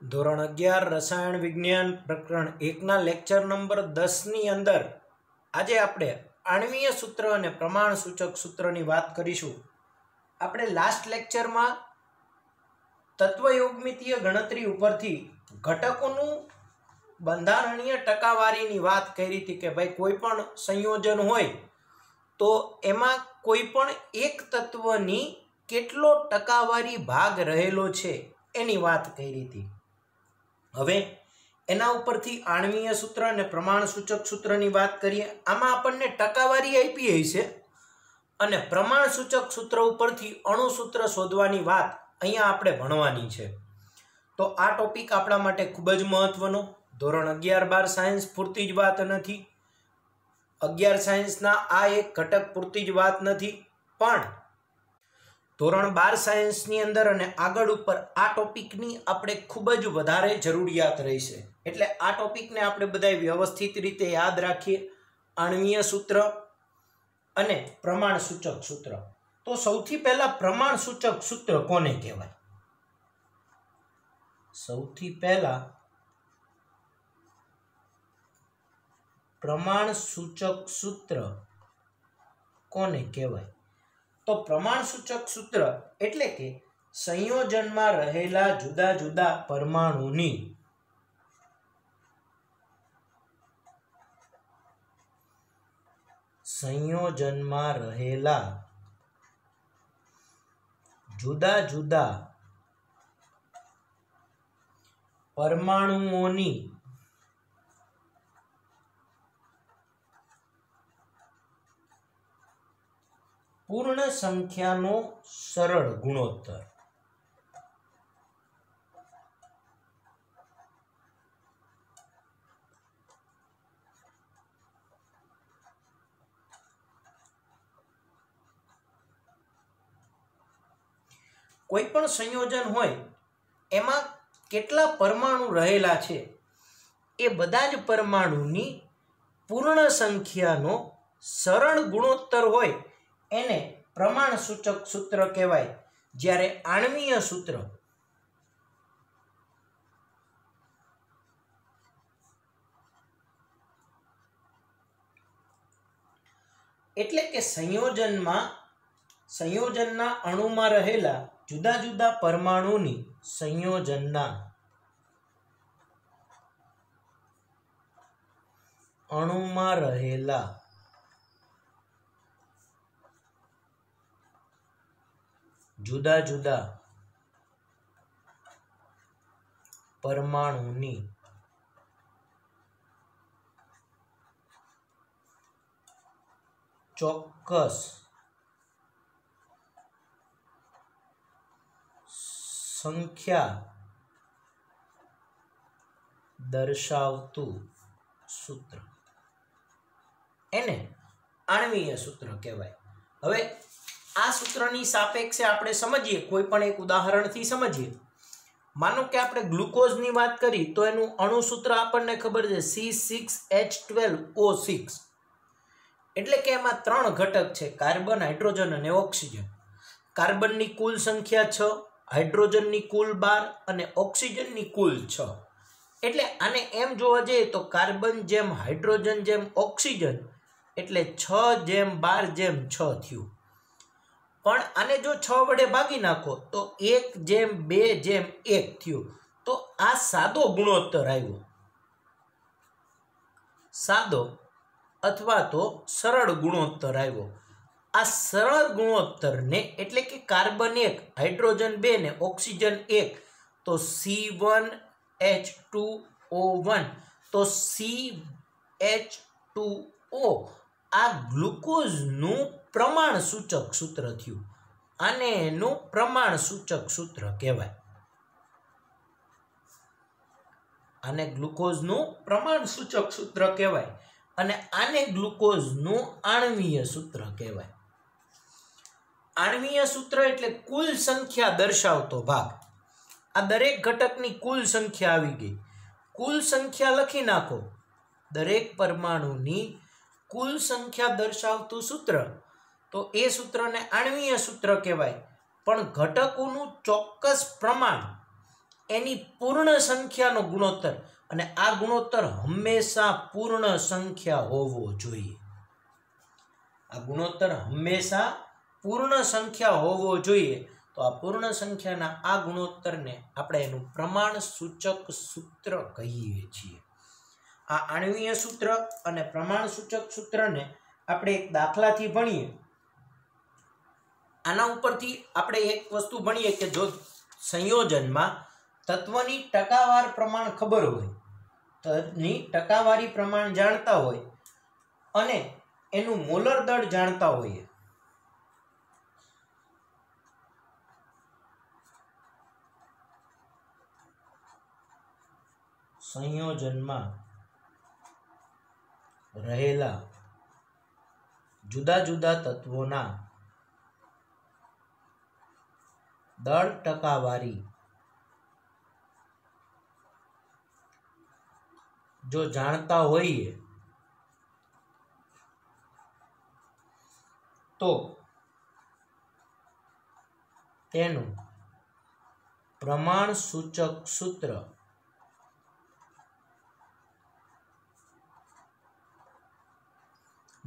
ધોરણ 11 રસાયણ વિજ્ઞાન પ્રકરણ 1 લેક્ચર નંબર 10 ની અંદર આજે આપણે આણ્વીય સૂત્ર અને પ્રમાણ સૂચક સૂત્રની વાત કરીશું। આપણે લાસ્ટ લેક્ચરમાં તત્વયોગમિતીય ગણતરી ઉપરથી ઘટકોનું બંધારણીય ટકાવારીની વાત કરી હતી કે ભાઈ કોઈ પણ સંયોજન હોય તો એમાં કોઈ પણ એક તત્વની કેટલો ટકાવારી ભાગ રહેલો છે એની વાત કરી હતી। હવે એના ઉપરથી આણ્વીય સૂત્ર અને પ્રમાણ સૂચક સૂત્રની વાત કરીએ। આમાં આપણને ટકાવારી આપી હશે અને પ્રમાણ સૂચક સૂત્ર ઉપરથી અણુ સૂત્ર શોધવાની વાત અહીંયા આપણે ભણવાની છે। તો આ ટોપિક આપણા માટે ખૂબ જ મહત્વનો, ધોરણ 11-12 સાયન્સ પૂરતી જ વાત નથી, 11 સાયન્સના આ એક ઘટક પૂરતી જ વાત નથી, પણ ધોરણ 12 સાયન્સની અંદર અને આગળ ઉપર આ ટોપિકની આપણે ખૂબ જ વધારે જરૂરિયાત રહેશે। એટલે આ ટોપિકને આપણે બધા વ્યવસ્થિત રીતે યાદ રાખીએ, આણ્વીય સૂત્ર અને પ્રમાણ સૂચક સૂત્ર। તો સૌથી પહેલા પ્રમાણ સૂચક સૂત્ર કોને કહેવાય? સૌથી પહેલા પ્રમાણ સૂચક સૂત્ર કોને કહેવાય? તો પ્રમાણ સૂચક સૂત્ર એટલે કે સંયોજનમાં રહેલા જુદા જુદા પરમાણુની પૂર્ણ સંખ્યાનો સરળ ગુણોત્તર। કોઈ પણ સંયોજન હોય એમાં કેટલા પરમાણુ રહેલા છે એ બધા જ પરમાણુની પૂર્ણ સંખ્યાનો સરળ ગુણોત્તર હોય એને પ્રમાણ સૂચક સૂત્ર કહેવાય। જ્યારે આણ્વીય સૂત્ર એટલે કે સંયોજનના અણુમાં રહેલા જુદા જુદા પરમાણુની ચોક્કસ સંખ્યા દર્શાવતું સૂત્ર એને આણ્વીય સૂત્ર કહેવાય। હવે આ સૂત્રની સાપેક્ષે આપણે સમજીએ, કોઈ પણ એક ઉદાહરણથી સમજીએ। માનો કે આપણે ગ્લુકોઝની વાત કરી તો એનું અણુ સૂત્ર આપણને ખબર છે C6H12O6, એટલે કે એમાં 3 ઘટક છે, કાર્બન, હાઇડ્રોજન અને ઓક્સિજન। કાર્બનની કુલ સંખ્યા 6, હાઇડ્રોજનની કુલ 12 અને ઓક્સિજનની કુલ 6। એટલે આને એમ જોવા જઈએ તો કાર્બન જેમ હાઇડ્રોજન જેમ ઓક્સિજન એટલે 6:12:6 થયું। પણ આને જો 6 વડે ભાગી નાખો તો 1:2:1 થયું। તો આ સાદો ગુણોત્તર આવ્યો, સાદો અથવા તો સરળ ગુણોત્તર આવ્યો। આ સરળ ગુણોત્તરને એટલે કે કાર્બન 1, હાઇડ્રોજન 2 ને ઓક્સિજન 1, તો C1H2O1, તો CH2O આ ગ્લુકોઝનું પ્રમાણ સૂચક સૂત્ર થયું। આને એનું પ્રમાણ સૂચક સૂત્ર કહેવાય, આને ગ્લુકોઝનું પ્રમાણ સૂચક સૂત્ર કહેવાય અને આને ગ્લુકોઝનું આણ્વીય સૂત્ર કહેવાય। આણ્વીય સૂત્ર એટલે કુલ સંખ્યા દર્શાવતો ભાગ। આ દરેક ઘટકની કુલ સંખ્યા આવી ગઈ, કુલ સંખ્યા લખી નાખો, દરેક પરમાણુની કુલ સંખ્યા દર્શાવતું સૂત્ર, તો એ સૂત્રને આણ્વીય સૂત્ર કહેવાય। પણ ઘટકોનું ચોક્કસ પ્રમાણ એની પૂર્ણ સંખ્યાનો ગુણોત્તર, અને આ ગુણોત્તર હંમેશા પૂર્ણ સંખ્યા હોવો જોઈએ. આ ગુણોત્તર હંમેશા પૂર્ણ સંખ્યા હોવો જોઈએ. તો આ પૂર્ણ સંખ્યાના આ ગુણોત્તરને આપણે એનું પ્રમાણ સૂચક સૂત્ર કહીએ છીએ. આ આણ્વીય સૂત્ર અને પ્રમાણ સૂચક સૂત્રને આપણે એક દાખલાથી ભણીએ. આના ઉપરથી આપણે એક વસ્તુ ભણીએ કે જો સંયોજનમાં તત્વની ટકાવાર પ્રમાણ ખબર હોય, તત્વની ટકાવારી પ્રમાણ જાણતા હોય અને એનું મોલર દળ જાણતા હોઈએ, સંયોજનમાં રહેલા જુદા જુદા તત્વોના દળ ટકાવારી જો જાણતા હોઈએ તો તેનું પ્રમાણ સૂચક સૂત્ર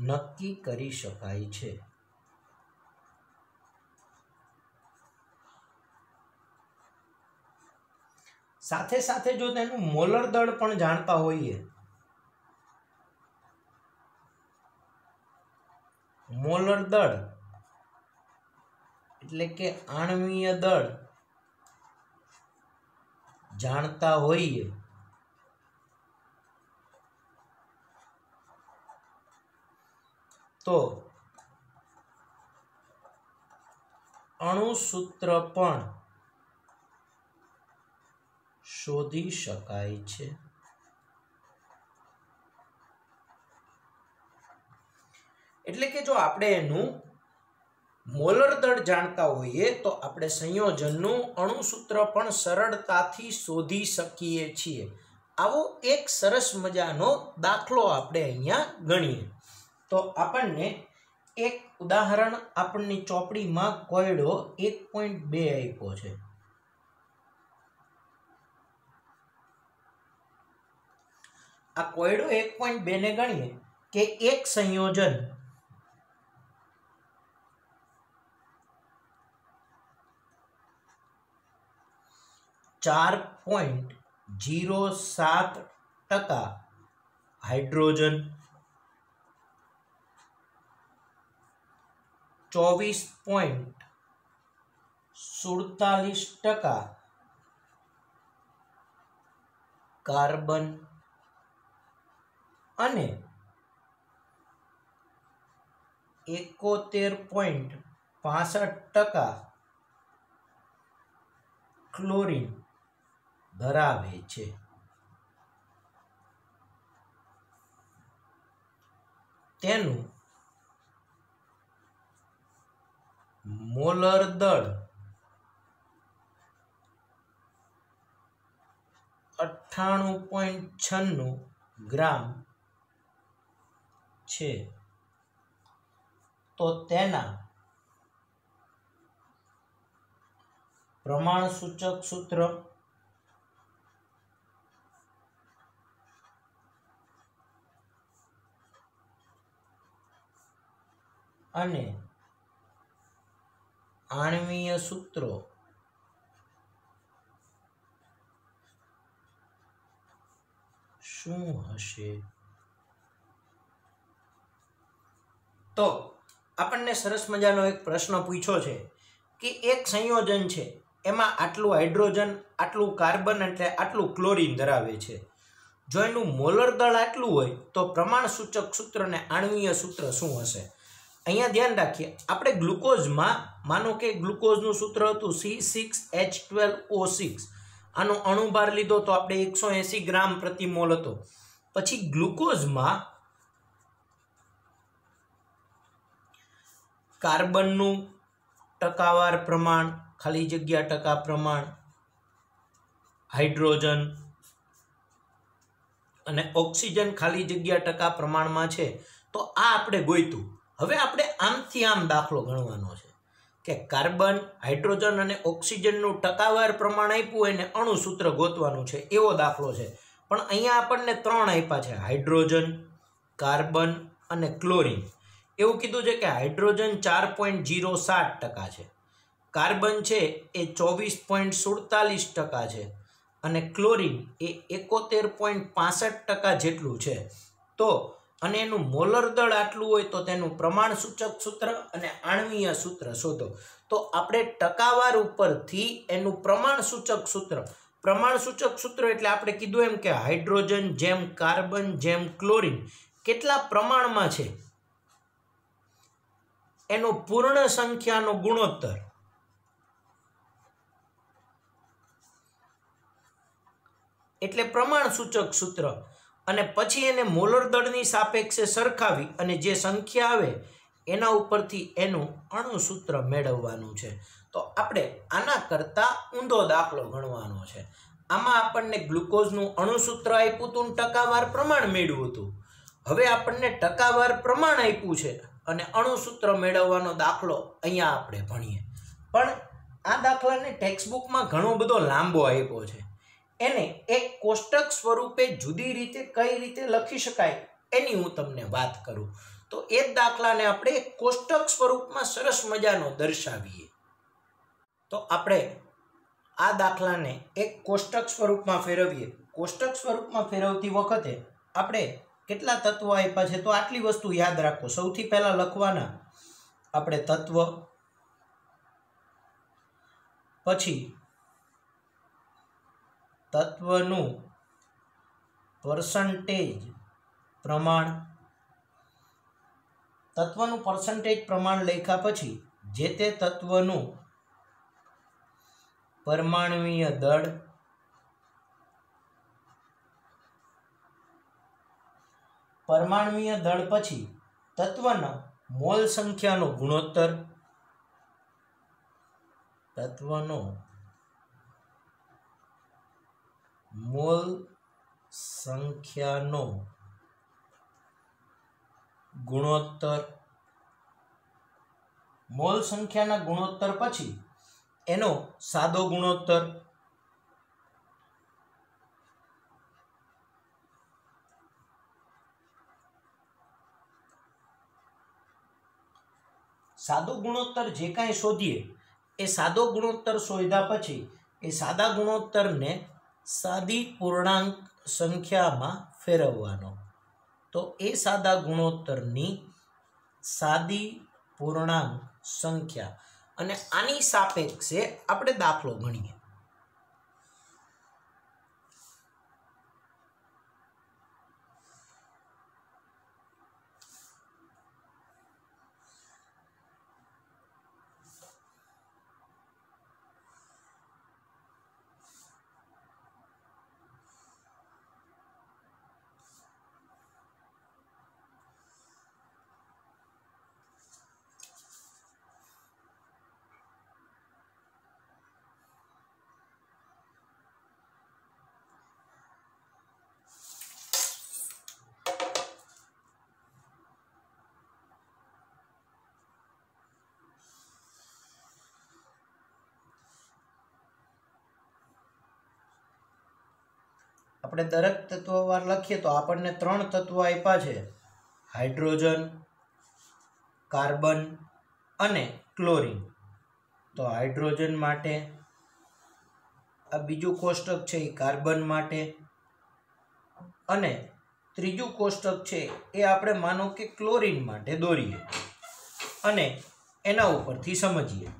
નક્કી કરી શકાય છે. સાથે સાથે જો તેનું મોલર દળ પણ જાણતા હોઈએ, મોલર દળ એટલે કે આણ્વીય દળ જાણતા હોઈએ તો અણુસૂત્ર પણ શોધી શકાય છે. એટલે કે જો આપણે એનું મોલર દળ જાણતા હોઈએ તો આપણે સંયોજનનું અણુસૂત્ર પણ સરળતાથી શોધી શકીએ છીએ. આવો એક સરસ મજાનો દાખલો આપણે અહીંયા ગણીએ. તો આપણને એક ઉદાહરણ આપણની ચોપડીમાં કોયડો 1.2 આપ્યો છે. આ કોયડો 1.2 ને ગણીએ કે એક સંયોજન .07% હાઇડ્રોજન, 24.47% કાર્બન અને 71.65% ક્લોરીન ધરાવે છે. તેનું મોલર દળ 98.96 ગ્રામ છે. તો તેના પ્રમાણ સૂચક સૂત્ર અને આણ્વીય સૂત્રો શું હશે? તો આપણને સરસ મજાનો એક પ્રશ્ન પૂછ્યો છે કે એક સંયોજન છે, એમાં આટલું હાઇડ્રોજન, આટલું કાર્બન એટલે આટલું ક્લોરીન ધરાવે છે. જો એનું મોલર દળ આટલું હોય તો પ્રમાણ સૂચક સૂત્ર અને આણ્વીય સૂત્ર શું હશે? અહીંયા ધ્યાન રાખીએ, આપણે ગ્લુકોઝમાં માનો કે ગ્લુકોઝનું સૂત્ર હતું C6H12O6, આનો અણુભાર લીધો તો આપણે 180 ગ્રામ પ્રતિ મોલ હતો. પછી ગ્લુકોઝમાં કાર્બનનું ટકાવાર પ્રમાણ, ખાલી જગ્યા ટકા પ્રમાણ, હાઇડ્રોજન અને ઓક્સિજન ખાલી જગ્યા ટકા પ્રમાણમાં છે. તો આ આપણે ગોઈતું. હવે આપણે આમથી આમ દાખલો ગણવાનો છે. કે કાર્બન, હાઇડ્રોજન અને ઓક્સિજનનું ટકાવાર પ્રમાણ આપ્યું હોય ને અણુ સૂત્ર ગોતવાનું છે એવો દાખલો છે. પણ અહીંયા આપણને 3 આપ્યા છે, હાઇડ્રોજન, કાર્બન અને ક્લોરીન. એવું કીધું છે કે હાઇડ્રોજન 4.07% છે, કાર્બન છે એ 24.47% છે અને ક્લોરીન એ 71.65% જેટલું છે. તો અને એનું મોલર દળ આટલું હોય તો તેનું પ્રમાણ સૂચક સૂત્ર અને આણ્વીય સૂત્ર શોધો. તો આપણે ટકાવાર ઉપરથી એનું પ્રમાણ સૂચક સૂત્ર એટલે આપણે કીધું એમ કે હાઇડ્રોજન જેમ કાર્બન જેમ ક્લોરીન કેટલા પ્રમાણમાં છે એનો પૂર્ણ સંખ્યાનો ગુણોત્તર એટલે પ્રમાણ સૂચક સૂત્ર, અને પછી એને મોલર દળની સાપેક્ષે સરખાવી અને જે સંખ્યા આવે એના ઉપરથી એનું અણુ સૂત્ર મેળવવાનું છે. તો આપણે આના કરતાં ઊંધો દાખલો ગણવાનો છે. આમાં આપણને ગ્લુકોઝનું અણુ સૂત્ર આપ્યું હતું, ટકાવાર પ્રમાણ મેળવ્યું હતું. હવે આપણને ટકાવાર પ્રમાણ આપ્યું છે અને અણુ સૂત્ર મેળવવાનો દાખલો અહીંયા આપણે ભણીએ. પણ આ દાખલાને ટેક્સ્ટબુકમાં ઘણો બધો લાંબો આપ્યો છે. એને એક કોષ્ટક સ્વરૂપે જુદી રીતે કઈ રીતે લખી શકાય એની હું તમને વાત કરું. તો એ જ દાખલાને આપણે એક કોષ્ટક સ્વરૂપમાં સરસ મજાનો દર્શાવીએ. તો આપણે આ દાખલાને એક કોષ્ટક સ્વરૂપમાં ફેરવીએ. કોષ્ટક સ્વરૂપમાં ફેરવતી વખતે આપણે કેટલા તત્વો આપ્યા છે તો આટલી વસ્તુ યાદ રાખો. સૌથી પહેલા લખવાના આપણે તત્વ, પછી તત્વનું પર્સન્ટેજ પ્રમાણ, તત્વનું પર્સન્ટેજ પ્રમાણ લખ્યા પછી જે તે તત્વનું પરમાણ્વીય દળ, પરમાણ્વીય દળ પછી તત્વના મોલ સંખ્યાનો ગુણોત્તર, તત્વનો મોલ સંખ્યાનો ગુણોત્તર, મોલ સંખ્યાના ગુણોત્તર પછી એનો સાદો ગુણોત્તર, સાદો ગુણોત્તર જે કાંઈ શોધીએ એ સાદો ગુણોત્તર શોધ્યા પછી એ સાદા ગુણોત્તરને સાદી પૂર્ણાંક સંખ્યામાં ફેરવવાનો. તો એ સાદા ગુણોત્તરની સાદી પૂર્ણાંક સંખ્યા અને આની સાપેક્ષે આપણે દાખલો ગણીએ. આપણે દરેક તત્વવાર લખીએ તો આપણને 3 તત્વો આપ્યા છે, હાઇડ્રોજન, કાર્બન અને ક્લોરીન. તો હાઇડ્રોજન માટે આ બીજું કોષ્ટક છે એ કાર્બન માટે, અને ત્રીજું કોષ્ટક છે એ આપણે માનો કે ક્લોરીન માટે દોરીએ અને એના ઉપરથી સમજીએ.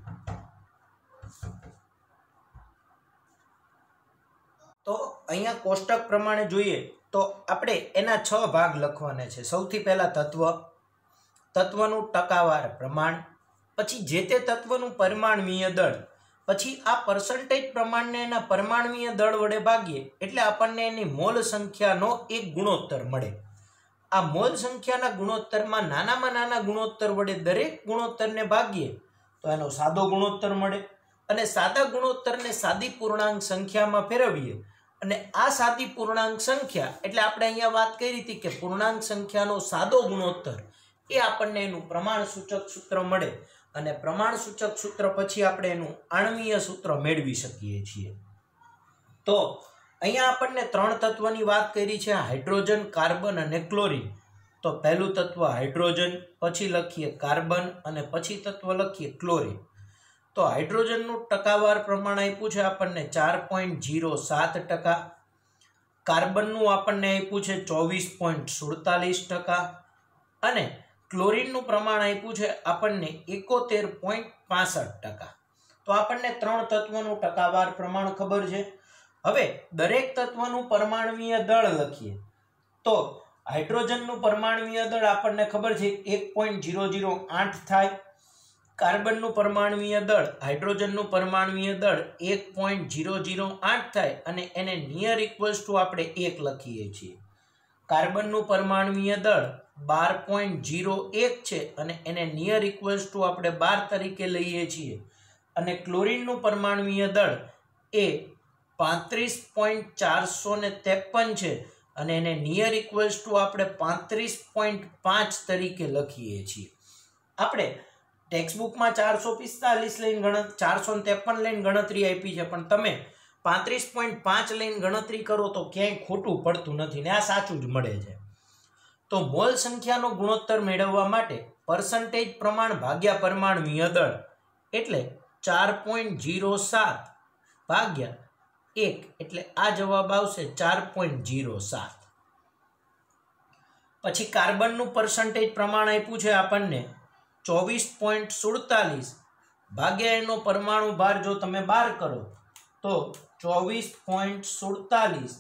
તો અહીંયા કોષ્ટક પ્રમાણે જોઈએ તો આપણે એના 6 ભાગ લખવાના છે. સૌથી પહેલા તત્વ, તત્વનું ટકાવાર પ્રમાણ, પછી જે તે તત્વનું પરમાણ્વીય દળ, પછી આ પર્સન્ટેજ પ્રમાણને એના પરમાણ્વીય દળ વડે ભાગીએ એટલે આપણને એની મોલ સંખ્યાનો એક ગુણોત્તર મળે. આ મોલ સંખ્યાના ગુણોત્તરમાં નાનામાં નાના ગુણોત્તર વડે દરેક ગુણોત્તરને ભાગીએ તો એનો સાદો ગુણોત્તર મળે, અને સાદા ગુણોત્તરને સાદી પૂર્ણાંક સંખ્યામાં ફેરવીએ અને આ સાદી પૂર્ણાંક સંખ્યા એટલે આપણે અહીંયા વાત કરી હતી કે પૂર્ણાંક સંખ્યાનો સાદો ગુણોત્તર એ આપણને એનું પ્રમાણ સૂચક સૂત્ર મળે. અને પ્રમાણસૂચક સૂત્ર પછી આપણે એનું આણ્વીય સૂત્ર મેળવી શકીએ છીએ। તો અહીંયા આપણને 3 તત્વની વાત કરી છે, હાઇડ્રોજન, કાર્બન અને ક્લોરીન। તો પહેલું તત્વ હાઇડ્રોજન, પછી લખીએ કાર્બન અને પછી તત્વ લખીએ ક્લોરીન। તો હાઇડ્રોજનનું ટકાવાર પ્રમાણ આપ્યું છે આપણને 4.07%, કાર્બનનું આપણને આપ્યું છે 24.47% અને ક્લોરીનનું પ્રમાણ આપ્યું છે આપણને 71.65%। તો આપણને 3 તત્વનું ટકાવાર પ્રમાણ ખબર છે। હવે દરેક તત્વનું પરમાણ્વીય દળ લખીએ। તો હાઇડ્રોજનનું પરમાણ્વીય દળ આપણને ખબર છે 1.008 થાય, કાર્બનનું પરમાણ્વીય દળ હાઇડ્રોજનનું પરમાણ્વીય દળ 1.008 થાય અને એને નિયર ઇક્વલ્સ ટુ આપણે 1 લખીએ છીએ। કાર્બનનું પરમાણ્વીય દળ 12.01 છે અને એને નિયર ઇક્વલ્સ ટુ આપણે 12 તરીકે લઈએ છીએ અને ક્લોરીનનું પરમાણ્વીય દળ એ 35.453 છે અને એને નિયર ઇક્વલ્સ ટુ આપણે 35.5 તરીકે લખીએ છીએ। આપણે ટેક્સ્ટબુકમાં 445 લઈને 453 લઈને ગણતરી આપી છે, પણ તમે 35.5 લઈને ગણતરી કરો તો ક્યાંય ખોટું પડતું નથી ને આ સાચું જ મળે છે। તો મોલ સંખ્યાનો ગુણોત્તર મેળવવા માટે પર્સન્ટેજ પ્રમાણ ભાગ્યા પરમાણ્વીય દળ એટલે 4.07 ભાગ્યા 1 એટલે આ જવાબ આવશે 4.07। પછી કાર્બનનું પર્સન્ટેજ પ્રમાણ આપ્યું છે આપણને 24.47 ભાગ્યા એનો પરમાણુ ભાર જો તમે 12 કરો તો 24.47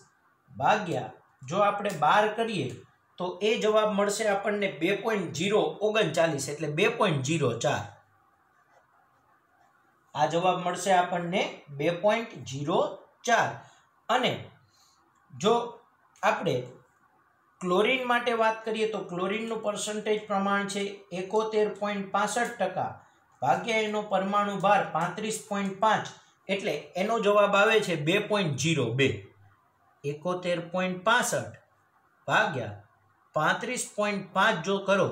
ભાગ્યા જો આપણે 12 કરીએ તો એ જવાબ મળશે આપણને 2.039 એટલે 2.04। આ જવાબ મળશે આપણને 2.04। અને જો આપણે ક્લોરીન માટે વાત કરીએ તો ક્લોરીનનું પર્સન્ટેજ પ્રમાણ છે 71.65% ભાગ્યા એનો પરમાણુ ભાર 35.5 એટલે એનો જવાબ આવે છે 2.02। 71.65 ભાગ્યા 35.5 જો કરો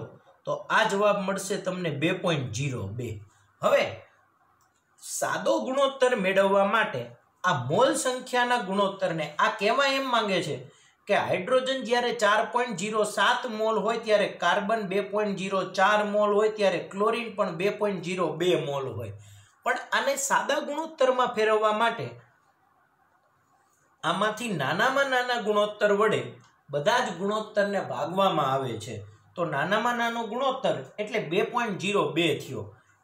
તો આ જવાબ મળશે તમને 2.02। હવે સાદો ગુણોત્તર મેળવવા માટે આ મોલ સંખ્યાના ગુણોત્તરને આ કહેવા એમ માંગે છે કે હાઇડ્રોજન જ્યારે 4.07 મોલ હોય ત્યારે કાર્બન 2.04 મોલ હોય ત્યારે ક્લોરીન પણ 2.02 મોલ હોય, પણ આને સાદા ગુણોત્તરમાં ફેરવવા માટે આમાંથી નાનામાં નાના ગુણોત્તર વડે બધા જ ગુણોત્તરને ભાગવામાં આવે છે। તો નાનામાં નાનો ગુણોત્તર એટલે 2.02 થયો,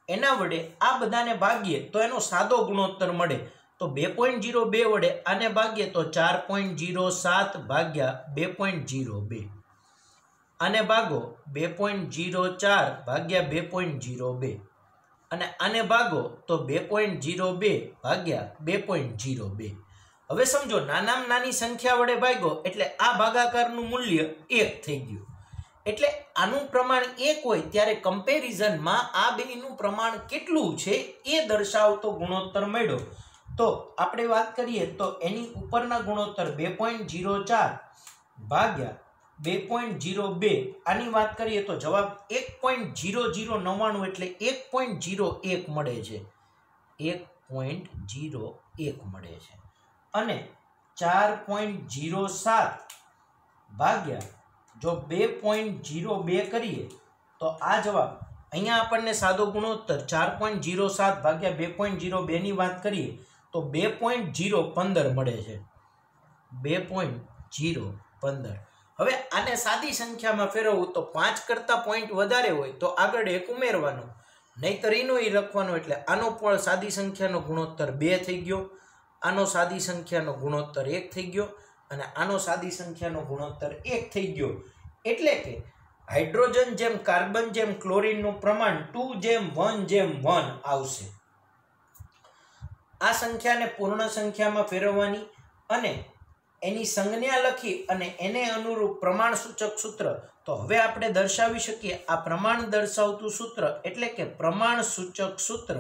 એના વડે આ બધાને ભાગીએ તો એનો સાદો ગુણોત્તર મળે। તો 2.02 વડે આને ભાગીએ તો 4.07 ભાગ્યા 2.02, આને ભાગો 2.04 ભાગ્યા 2.02 અને આને ભાગો તો 2.02 ભાગ્યા 2.02। હવે સમજો નાનામાં નાની સંખ્યા વડે ભાગ્યો એટલે આ ભાગાકારનું મૂલ્ય 1 થઈ ગયું, એટલે આનું પ્રમાણ 1 હોય ત્યારે કમ્પેરિઝનમાં આ બેનું પ્રમાણ કેટલું છે એ દર્શાવતો ગુણોત્તર મળ્યો। તો આપણે વાત કરીએ તો એની ઉપરના ગુણોત્તર 2.04 ભાગ્યા 2.02 આની વાત કરીએ તો જવાબ 1.0099 એટલે 1.01 મળે છે, 1.01 મળે છે। અને 4.07 ભાગ્યા જો 2.02 કરીએ તો આ જવાબ અહીંયા આપણને સાદો ગુણોત્તર 4.07 ભાગ્યા 2.02 ની વાત કરીએ તો 2.015 મળે છે, 2.015। હવે આને સાદી સંખ્યામાં ફેરવવું તો 5 કરતા પોઈન્ટ વધારે હોય તો આગળ 1 ઉમેરવાનો, નહીતર એનો ઈ લખવાનો, એટલે આનો પણ સાદી સંખ્યાનો ગુણોત્તર 2 થઈ ગયો, આનો સાદી સંખ્યાનો ગુણોત્તર 1 થઈ ગયો અને આનો સાદી સંખ્યાનો ગુણોત્તર 1 થઈ ગયો। એટલે કે હાઇડ્રોજન જેમ કાર્બન જેમ ક્લોરીનનું પ્રમાણ 2:1:1 આવશે। આ સંખ્યાને પૂર્ણ સંખ્યામાં ફેરવવાની અને એની સંજ્ઞા લખી અને એને અનુરૂપ પ્રમાણ સૂચક સૂત્ર, તો હવે આપણે દર્શાવી શકીએ આ પ્રમાણ દર્શાવતું સૂત્ર એટલે કે પ્રમાણ સૂચક સૂત્ર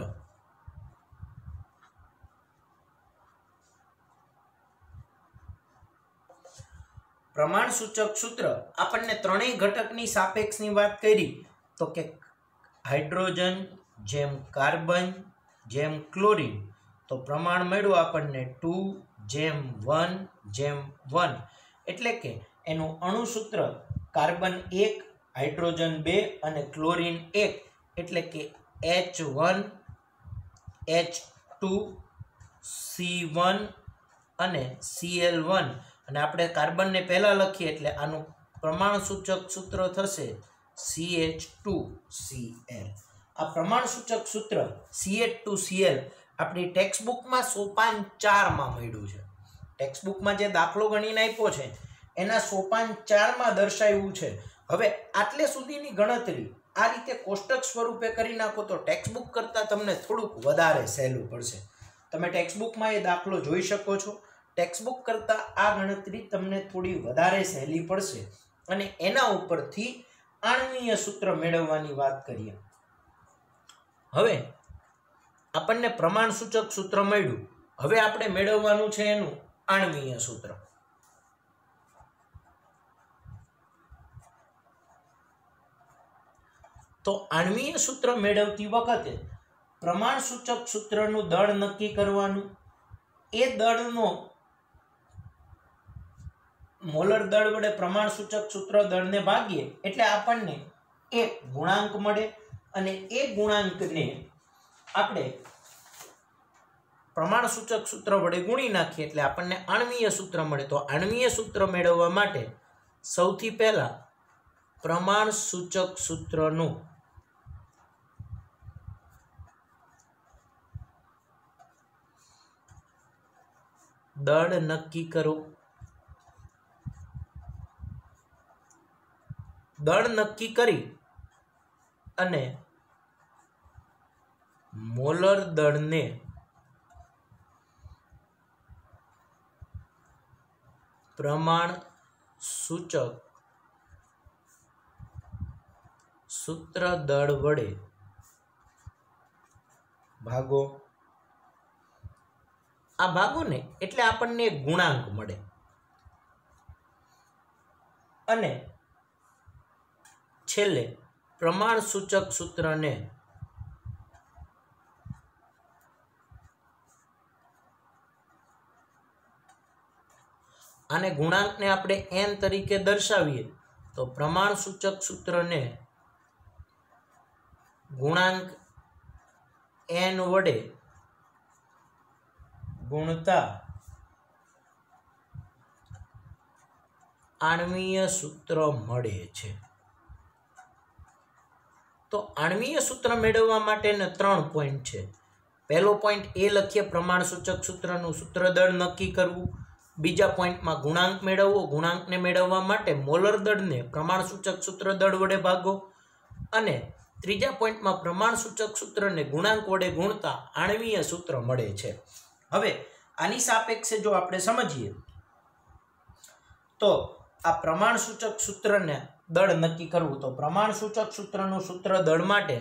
પ્રમાણ સૂચક સૂત્ર આપણને ત્રણેય ઘટકની સાપેક્ષની વાત કરી તો કે હાઇડ્રોજન, જેમ કાર્બન જેમ ક્લોરીન, તો પ્રમાણ મળ્યું આપણને 2:1:1, એટલે કે એનું અણુસૂત્ર કાર્બન 1, હાઇડ્રોજન 2 અને ક્લોરીન 1, એટલે કે H1 H2 C1 અને Cl1, અને આપણે કાર્બનને પહેલા લખીએ એટલે આનું પ્રમાણસૂચક સૂત્ર થશે CH2Cl. આ પ્રમાણસૂચક સૂત્ર CH2Cl આપણી ટેક્સ્ટબુકમાં સોપાન 4માં મળ્યું છે. ટેક્સ્ટબુકમાં જે દાખલો ગણીને આપ્યો છે એના સોપાન 4માં દર્શાવ્યું છે. હવે આટલે સુધીની ગણતરી આ રીતે કોષ્ટક સ્વરૂપે કરી નાખો તો ટેક્સ્ટબુક કરતાં તમને થોડુંક વધારે સહેલું પડશે. તમે ટેક્સ્ટબુકમાં એ દાખલો જોઈ શકો છો. ટેક્સ્ટબુક કરતાં આ ગણતરી તમને થોડી વધારે સહેલી પડશે, અને એના ઉપરથી આણ્વીય સૂત્ર મેળવવાની વાત કરીએ. હવે આપણને પ્રમાણસૂચક સૂત્ર મળ્યું, હવે આપણે મેળવવાનું છે એનું આણ્વીય સૂત્ર. તો આણ્વીય સૂત્ર મેળવતી વખતે પ્રમાણસૂચક સૂત્રનું દળ નક્કી કરવાનું. એ દળનો મોલર દળ વડે પ્રમાણસૂચક સૂત્ર દળને ભાગીએ એટલે આપણને એક ગુણાંક મળે, અને એ ગુણાંકને આપણે પ્રમાણસૂચક સૂત્ર વડે ગુણી નાખીએ એટલે આપણને આણ્વીય સૂત્ર મળે. તો આણ્વીય સૂત્ર મેળવવા માટે સૌથી પહેલા પ્રમાણસૂચક સૂત્રનું દળ નક્કી કરો. દળ નક્કી કરી અને મોલર દળને પ્રમાણસૂચક સૂત્ર દળ વડે ભાગો. આ ભાગો ને એટલે આપણને એક ગુણાંક મળે, અને છેલ્લે પ્રમાણસૂચક સૂત્રને આને ગુણાંકને આપણે n તરીકે દર્શાવીએ તો પ્રમાણસૂચક સૂત્રને ગુણાંક n વડે ગુણતા આણ્વીય સૂત્ર મળે છે. તો આણ્વીય સૂત્ર મેળવવા માટેના 3 પોઈન્ટ છે. પહેલો પોઈન્ટ એ લખીએ પ્રમાણસૂચક સૂત્રનું સૂત્રદળ નક્કી કરવું. બીજા પોઈન્ટમાં ગુણાંક મેળવવો. ગુણાંકને મેળવવા માટે મોલર દળને પ્રમાણસૂચક સૂત્રદળ વડે ભાગો. અને ત્રીજા પોઈન્ટમાં પ્રમાણસૂચક સૂત્રને ગુણાંક વડે ગુણતા આણ્વીય સૂત્ર મળે છે. હવે આની સાપેક્ષે જો આપણે સમજીએ તો આ પ્રમાણસૂચક સૂત્રને દળ નક્કી કરવું, તો પ્રમાણસૂચક સૂત્રનું સૂત્ર દળ માટે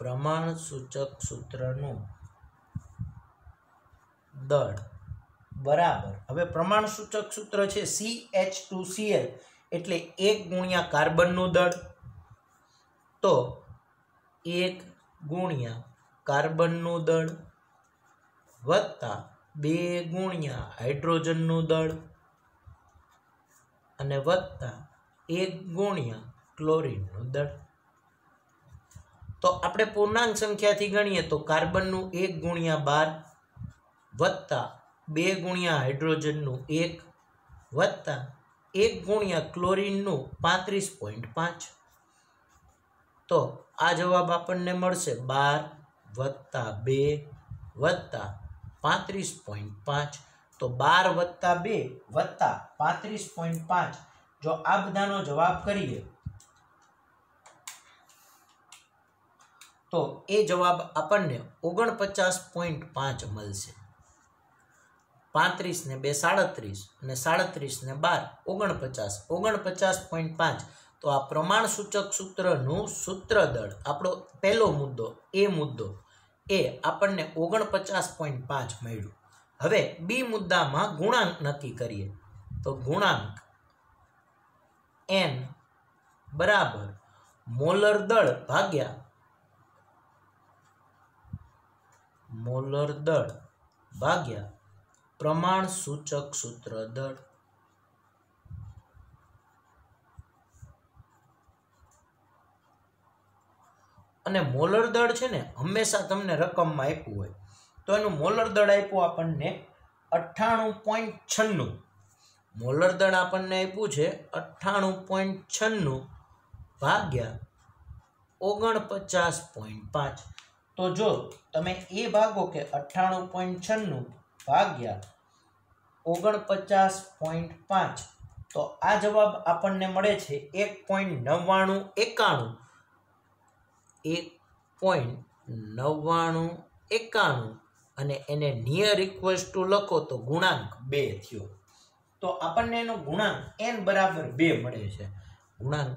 પ્રમાણસૂચક સૂત્રનું દળ બરાબર, હવે પ્રમાણસૂચક સૂત્ર છે CH2Cl એટલે 1 ગુણ્યા કાર્બનનું દળ, તો 1 ગુણ્યા કાર્બનનું દળ વત્તા 2 ગુણ્યા હાઇડ્રોજનનું દળ અને વત્તા 1 ગુણ્યા ક્લોરીનનું દળ. તો આપણે પૂર્ણાંક સંખ્યાથી ગણીએ તો કાર્બનનું 1 ગુણ્યા 12 વત્તા 2 ગુણ્યા હાઇડ્રોજનનું 1 વત્તા 1 ગુણ્યા ક્લોરીનનું 35.5. તો આ જવાબ આપણને મળશે 12 વત્તા 2 વત્તા 35.5. તો 12 વત્તા 2 વત્તા 35.5 જો આ બધાનો જવાબ કરીએ તો એ જવાબ આપણને 49.5 મળશે. 35 ને 2 37 અને 37 ને 12 49.5. તો આ પ્રમાણસૂચક સૂત્રનું સૂત્રદળ આપણો પહેલો મુદ્દો એ આપણને 49.5 મળ્યું. હવે બી મુદ્દામાં ગુણાંક નક્કી કરીએ તો ગુણાંક n બરાબર મોલર દળ ભાગ્યા પ્રમાણ સૂચક સૂત્ર દળ. અને મોલર દળ છે ને હંમેશા તમને રકમમાં આપ્યું હોય તો એનું મોલર દળ આપ્યું આપણને 98.96. મોલર દળ આપણને આપ્યું છે 98.96 ભાગ્યા 49.5. તો જો તમે એ ભાગો કે 98.96 ભાગ્યા 49.5 તો આ જવાબ આપણને મળે છે 1.9991. 1.9991 અને એને નિયર ઇક્વલ્સ ટુ લખો તો ગુણાંક 2 થયો. તો આપણને એનો ગુણાંક n બરાબર 2 મળે છે. ગુણાંક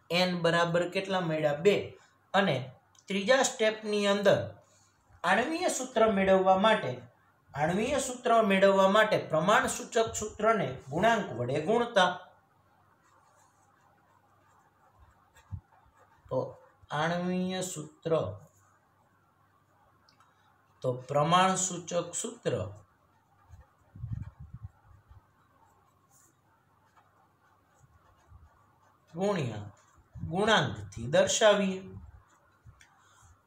n બરાબર કેટલા મળ્યા? 2. અને ત્રીજા સ્ટેપની અંદર આણ્વીય સૂત્ર મેળવવા માટે પ્રમાણ સૂચક સૂત્રને ગુણાંક વડે ગુણતા. તો આણ્વીય સૂત્ર તો પ્રમાણ સૂચક સૂત્ર ગુણ્યા ગુણાંકથી દર્શાવીએ.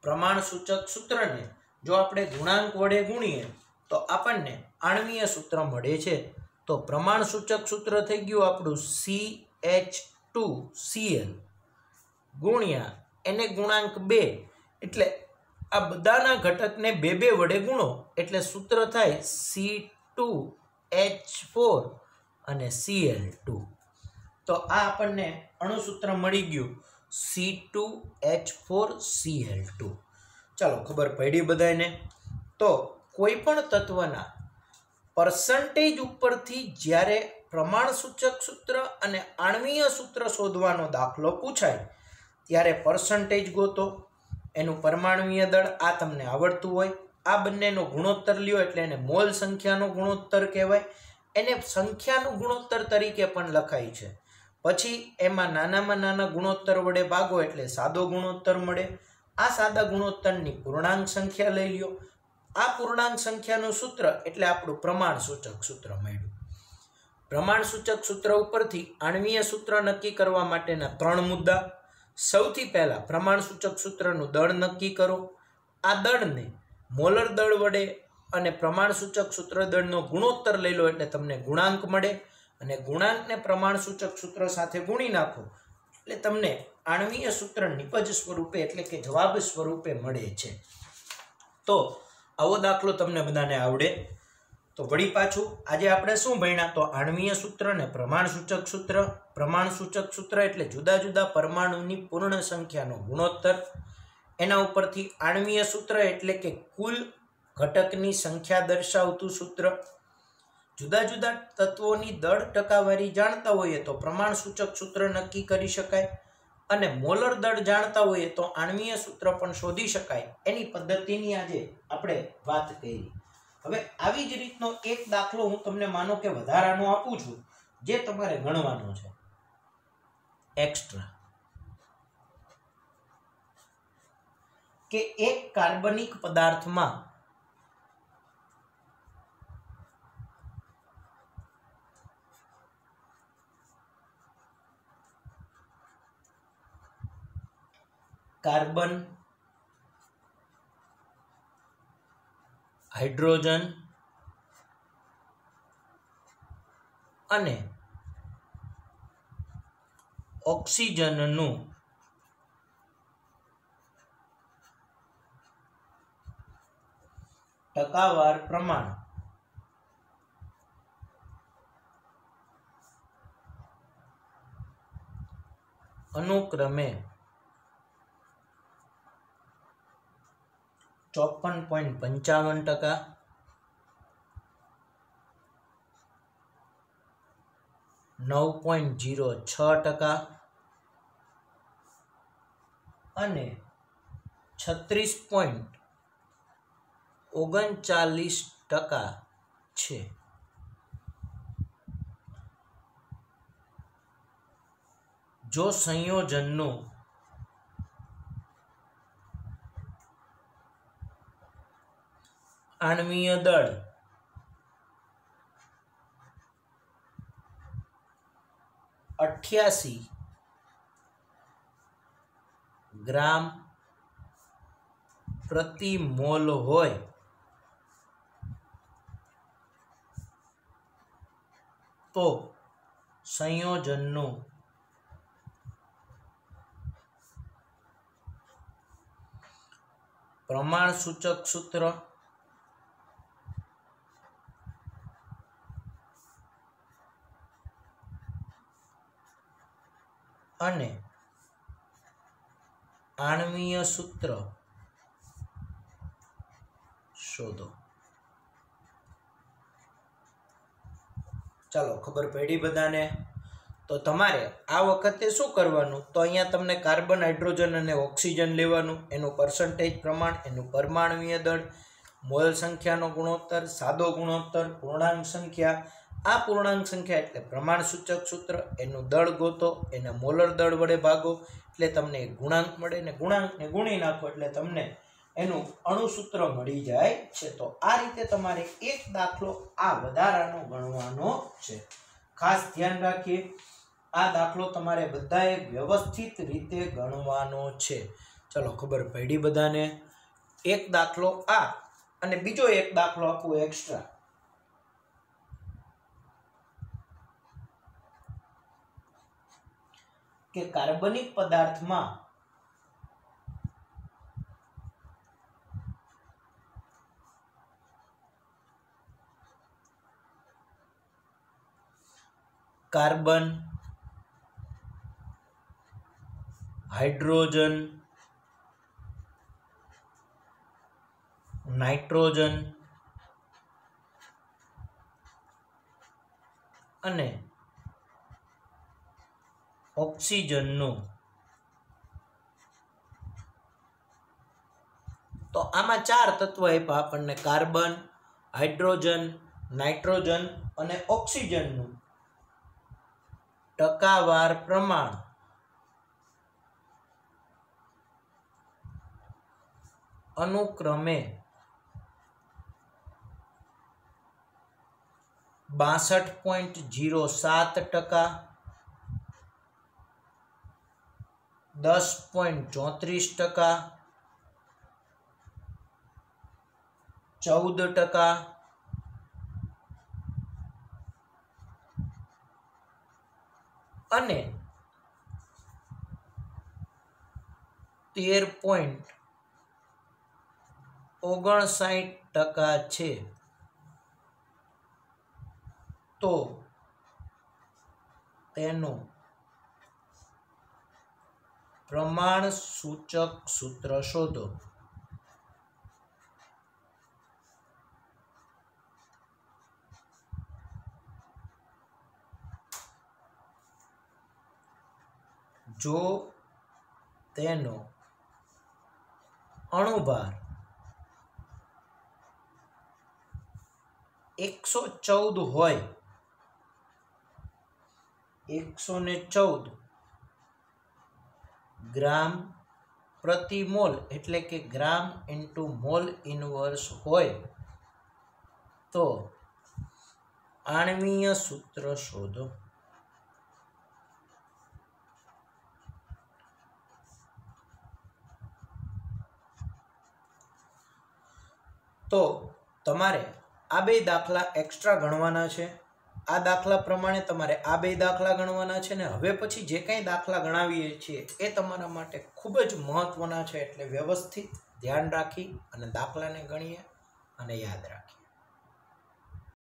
પ્રમાણ સૂચક સૂત્રને જો આપણે ગુણાંક વડે ગુણીએ તો આપણને આણ્વીય સૂત્ર મળે છે. તો પ્રમાણ સૂચક સૂત્ર થઈ ગયું આપણું CH2Cl ગુણ્યા એને ગુણાંક 2 એટલે આ બધાના ઘટકને 2 વડે ગુણો એટલે સૂત્ર થાય C2H4 અને Cl2. તો આ આપણને અણુસૂત્ર મળી ગયું C2H4Cl2. ચાલો ખબર પડી બધાને. તો કોઈ પણ તત્વના પર્સન્ટેજ ઉપરથી જ્યારે પ્રમાણ સૂચક સૂત્ર અને આણ્વીય સૂત્ર શોધવાનો દાખલો પૂછાય ત્યારે પર્સન્ટેજ ગોતો, એનું પરમાણ્વીય દળ આ તમને આવડતું હોય, આ બંનેનો ગુણોત્તર લ્યો એટલે એને મોલ સંખ્યાનો ગુણોત્તર કહેવાય. એને સંખ્યાનું ગુણોત્તર તરીકે પણ લખાય છે. પછી એમાં નાનામાં નાના ગુણોત્તર વડે ભાગો એટલે સાદો ગુણોત્તર મળે. આ સાદા ગુણોત્તરની પૂર્ણાંક સંખ્યા લઈ લ્યો. આ પૂર્ણાંક સંખ્યાનું સૂત્ર એટલે આપણું પ્રમાણ સૂચક સૂત્ર મળ્યું. પ્રમાણ સૂચક સૂત્ર ઉપરથી આણ્વીય સૂત્ર નક્કી કરવા માટેના 3 મુદ્દા. સૌથી પહેલા પ્રમાણ સૂચક સૂત્રનું દળ નક્કી કરો. આ દળને મોલર દળ વડે અને પ્રમાણ સૂચક સૂત્ર દળનો ગુણોત્તર લઈ લો એટલે તમને ગુણાંક મળે. અને ગુણાંકને પ્રમાણ સૂચક સૂત્ર સાથે ગુણી નાખો એટલે તમને આણ્વીય સૂત્ર નિપજ સ્વરૂપે એટલે કે જવાબ સ્વરૂપે મળે છે. તો આવો દાખલો તમને બધાને આવડે. તો વળી પાછું આજે આપણે શું ભણ્યા? તો આણ્વીય સૂત્ર ને પ્રમાણ સૂચક સૂત્ર. પ્રમાણ સૂચક સૂત્ર એટલે જુદા જુદા પરમાણુની પૂર્ણ સંખ્યાનો ગુણોત્તર. એના ઉપરથી આણ્વીય સૂત્ર એટલે કે કુલ ઘટકની સંખ્યા દર્શાવતું સૂત્ર. જુદા જુદા તત્વોની દળ ટકાવારી જાણતા હોઈએ તો પ્રમાણ સૂચક સૂત્ર નક્કી કરી શકાય. અને મોલર દળ જાણતા હોઈએ તો આણ્વીય સૂત્ર પણ શોધી શકાય. એની પદ્ધતિની આજે આપણે વાત કરી. હવે આવી જ રીતનો એક દાખલો હું તમને માનો કે વધારાનો આપું છું જે તમારે ગણવાનો છે એક્સ્ટ્રા. કે એક કાર્બનિક પદાર્થમાં કાર્બન, હાઇડ્રોજન અને ઓક્સિજનનું ટકાવાર પ્રમાણ અનુક્રમે 54.55%, 9.06% અને 36.39% છે. જો સંયોજનનું આણ્વીય દળ 88 ગ્રામ પ્રતિ મોલ હોય તો સંયોજનનું પ્રમાણસૂચક સૂત્ર અને આણ્વીય સૂત્ર શોધો. ચાલો ખબર પડી બધાને? તો તમારે આ વખતે શું કરવાનું, તો અહીંયા તમને કાર્બન, હાઇડ્રોજન અને ઓક્સિજન લેવાનું, એનું પર્સન્ટેજ પ્રમાણ, એનું પરમાણુય દળ, મોલ સંખ્યાનો ગુણોત્તર, સાદો ગુણોત્તર, પૂર્ણાંક સંખ્યા. આ પૂર્ણાંક સંખ્યા એટલે પ્રમાણસૂચક સૂત્ર, એનું દળ ગોતો, એને મોલર દળ વડે ભાગો એટલે તમને ગુણાંક મળે, ને ગુણાંકને ગુણી નાખો એટલે તમને એનું અણુસૂત્ર મળી જાય છે. તો આ રીતે તમારે એક દાખલો આ વધારાનો ગણવાનો છે. ખાસ ધ્યાન રાખીએ, આ દાખલો તમારે બધાએ વ્યવસ્થિત રીતે ગણવાનો છે. ચલો ખબર પડી બધાને? એક દાખલો આ અને બીજો એક દાખલો આપું એક્સ્ટ્રા. કે કાર્બનિક પદાર્થમાં કાર્બન, હાઇડ્રોજન, નાઇટ્રોજન અને ઓક્સિજનનું, તો આમાં 4 તત્વ આપ્યા આપણને, કાર્બન, હાઇડ્રોજન, નાઇટ્રોજન અને ઓક્સિજનનું ટકાવાર પ્રમાણ અનુક્રમે 62.07%, 10.34%, 14% અને 13.59% છે. તો તેનું પ્રમાણ સૂચક સૂત્ર શોધો. જો તેનો અણુભાર 114 હોય, 114 ગ્રામ પ્રતિ મોલ એટલે કે ગ્રામ ઇન્ટુ મોલ ઇનવર્સ હોય તો આણ્વીય સૂત્ર શોધો. તો તમારે આ બે દાખલા એક્સ્ટ્રા ગણવાના છે. આ દાખલા પ્રમાણે તમારે આ બે દાખલા ગણવાના છે ને હવે પછી જે કંઈ દાખલા ગણાવીએ છીએ એ તમારા માટે ખૂબ જ મહત્વના છે. એટલે વ્યવસ્થિત ધ્યાન રાખી અને દાખલાને ગણીએ અને યાદ રાખીએ.